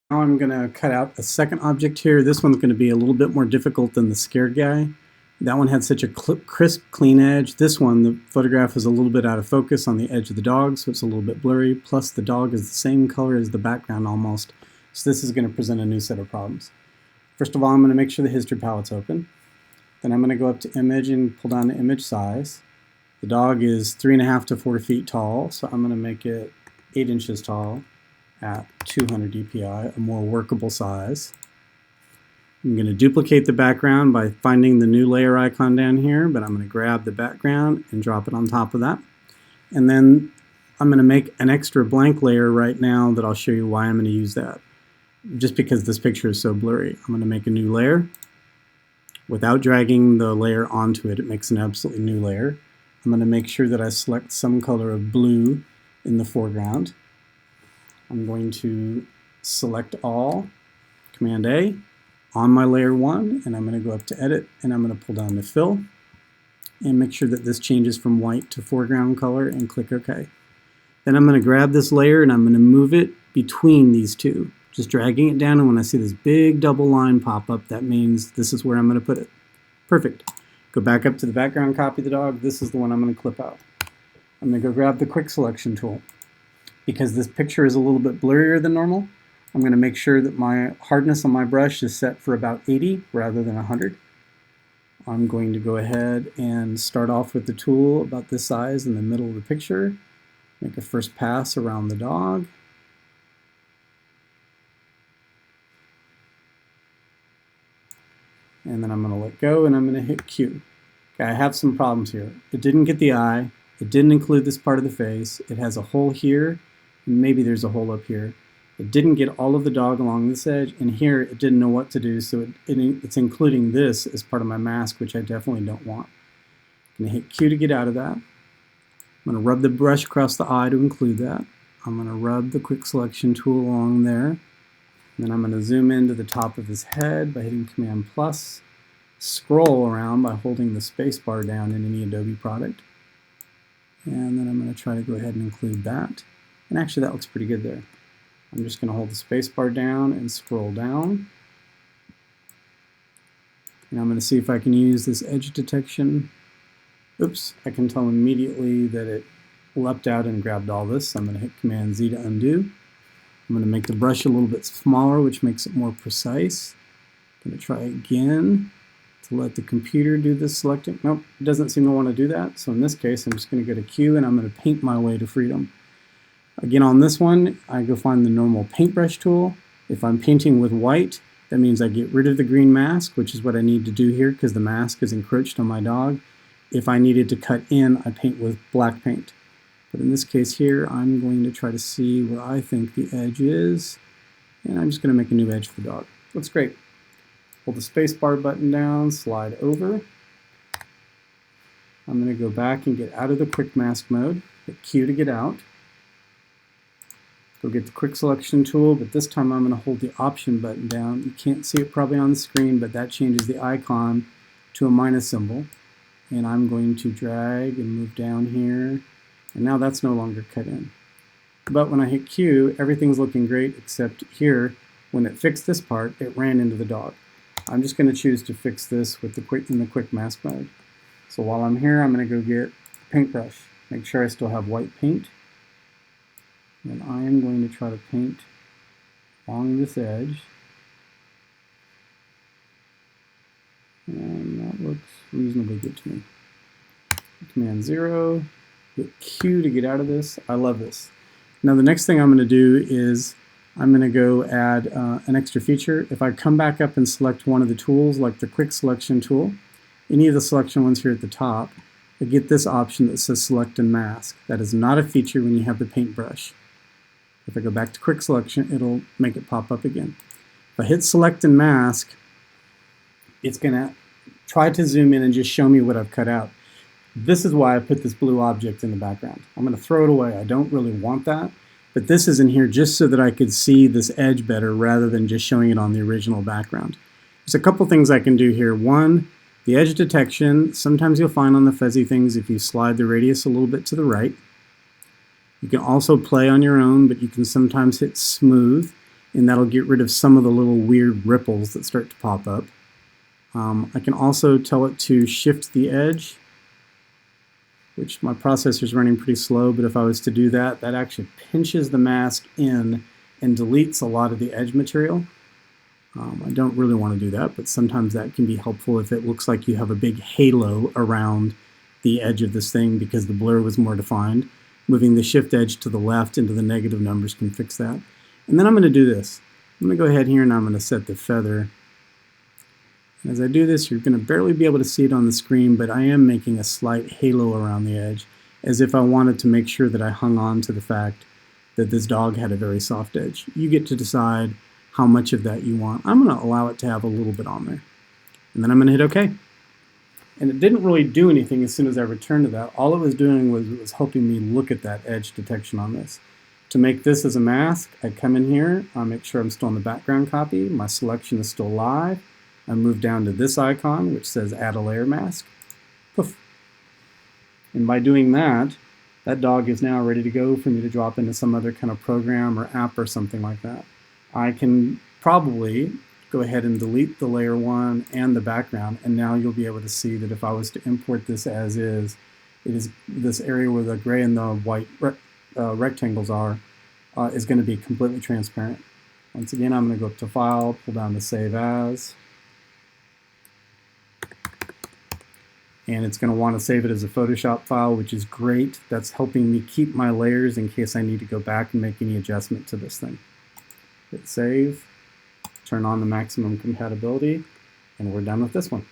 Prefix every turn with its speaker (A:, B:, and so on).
A: Now I'm going to cut out a second object here. This one's going to be a little bit more difficult than the scared guy. That one had such a crisp, clean edge. This one, the photograph is a little bit out of focus on the edge of the dog, so it's a little bit blurry. Plus the dog is the same color as the background almost. So this is going to present a new set of problems. First of all, I'm going to make sure the history palette's open. Then I'm going to go up to image and pull down the image size. The dog is 3.5 to 4 feet tall, so I'm going to make it 8 inches tall at 200 dpi, a more workable size. I'm going to duplicate the background by finding the new layer icon down here, but I'm going to grab the background and drop it on top of that. And then I'm going to make an extra blank layer right now that I'll show you why I'm going to use that. Just because this picture is so blurry. I'm going to make a new layer. Without dragging the layer onto it, it makes an absolutely new layer. I'm going to make sure that I select some color of blue in the foreground. I'm going to select all, Command A, on my layer 1, and I'm going to go up to Edit, and I'm going to pull down to Fill, and make sure that this changes from white to foreground color, and click OK. Then I'm going to grab this layer, and I'm going to move it between these two, just dragging it down, and when I see this big double line pop up, that means this is where I'm going to put it. Perfect. Go back up to the background copy of the dog. This is the one I'm going to clip out. I'm going to go grab the Quick Selection tool. Because this picture is a little bit blurrier than normal, I'm going to make sure that my hardness on my brush is set for about 80 rather than 100. I'm going to go ahead and start off with the tool about this size in the middle of the picture. Make a first pass around the dog. And then I'm going to let go and I'm going to hit Q. Okay, I have some problems here. It didn't get the eye. It didn't include this part of the face. It has a hole here. Maybe there's a hole up here. It didn't get all of the dog along this edge, and here it didn't know what to do, so it's including this as part of my mask, which I definitely don't want. I'm going to hit Q to get out of that. I'm going to rub the brush across the eye to include that. I'm going to rub the Quick Selection tool along there. And then I'm going to zoom into the top of his head by hitting Command plus, scroll around by holding the space bar down in any Adobe product. And then I'm going to try to go ahead and include that. And actually that looks pretty good there. I'm just going to hold the space bar down and scroll down. And I'm going to see if I can use this edge detection. Oops, I can tell immediately that it leapt out and grabbed all this. So I'm going to hit Command Z to undo. I'm going to make the brush a little bit smaller, which makes it more precise. I'm going to try again to let the computer do this selecting. Nope, it doesn't seem to want to do that. So in this case, I'm just going to go to Q and I'm going to paint my way to freedom. Again, on this one, I go find the normal paintbrush tool. If I'm painting with white, that means I get rid of the green mask, which is what I need to do here because the mask is encroached on my dog. If I needed to cut in, I paint with black paint. But in this case here, I'm going to try to see where I think the edge is, and I'm just going to make a new edge for the dog. Looks great. Hold the spacebar button down, slide over. I'm going to go back and get out of the quick mask mode, hit Q to get out. Go get the Quick Selection tool, but this time I'm going to hold the Option button down. You can't see it probably on the screen, but that changes the icon to a minus symbol. And I'm going to drag and move down here, and now that's no longer cut in. But when I hit Q, everything's looking great, except here, when it fixed this part, it ran into the dog. I'm just going to choose to fix this with in the quick mask mode. So while I'm here, I'm going to go get a paintbrush. Make sure I still have white paint. And I am going to try to paint along this edge. And that looks reasonably good to me. Command 0, hit Q to get out of this. I love this. Now the next thing I'm going to do is I'm going to go add an extra feature. If I come back up and select one of the tools, like the Quick Selection tool, any of the selection ones here at the top, I get this option that says Select and Mask. That is not a feature when you have the paintbrush. If I go back to Quick Selection, it'll make it pop up again. If I hit Select and Mask, it's going to try to zoom in and just show me what I've cut out. This is why I put this blue object in the background. I'm going to throw it away. I don't really want that. But this is in here just so that I could see this edge better rather than just showing it on the original background. There's a couple things I can do here. One, the edge detection. Sometimes you'll find on the fuzzy things if you slide the radius a little bit to the right. You can also play on your own, but you can sometimes hit smooth and that'll get rid of some of the little weird ripples that start to pop up. I can also tell it to shift the edge, which my processor is running pretty slow, but if I was to do that, that actually pinches the mask in and deletes a lot of the edge material. I don't really want to do that, but sometimes that can be helpful if it looks like you have a big halo around the edge of this thing because the blur was more defined. Moving the shift edge to the left into the negative numbers can fix that. And then I'm going to do this. I'm going to go ahead here and I'm going to set the feather. And as I do this, you're going to barely be able to see it on the screen, but I am making a slight halo around the edge, as if I wanted to make sure that I hung on to the fact that this dog had a very soft edge. You get to decide how much of that you want. I'm going to allow it to have a little bit on there. And then I'm going to hit OK. And it didn't really do anything as soon as I returned to that. All it was doing was helping me look at that edge detection on this. To make this as a mask, I come in here, I make sure I'm still in the background copy, my selection is still live. I move down to this icon, which says Add a Layer Mask. Poof. And by doing that, that dog is now ready to go for me to drop into some other kind of program or app or something like that. I can probably go ahead and delete the layer 1 and the background, and now you'll be able to see that if I was to import this as is, it is this area where the gray and the white rectangles are is going to be completely transparent. Once again, I'm going to go up to File, pull down to Save As, and it's going to want to save it as a Photoshop file, which is great. That's helping me keep my layers in case I need to go back and make any adjustment to this thing. Hit Save, turn on the maximum compatibility, and we're done with this one.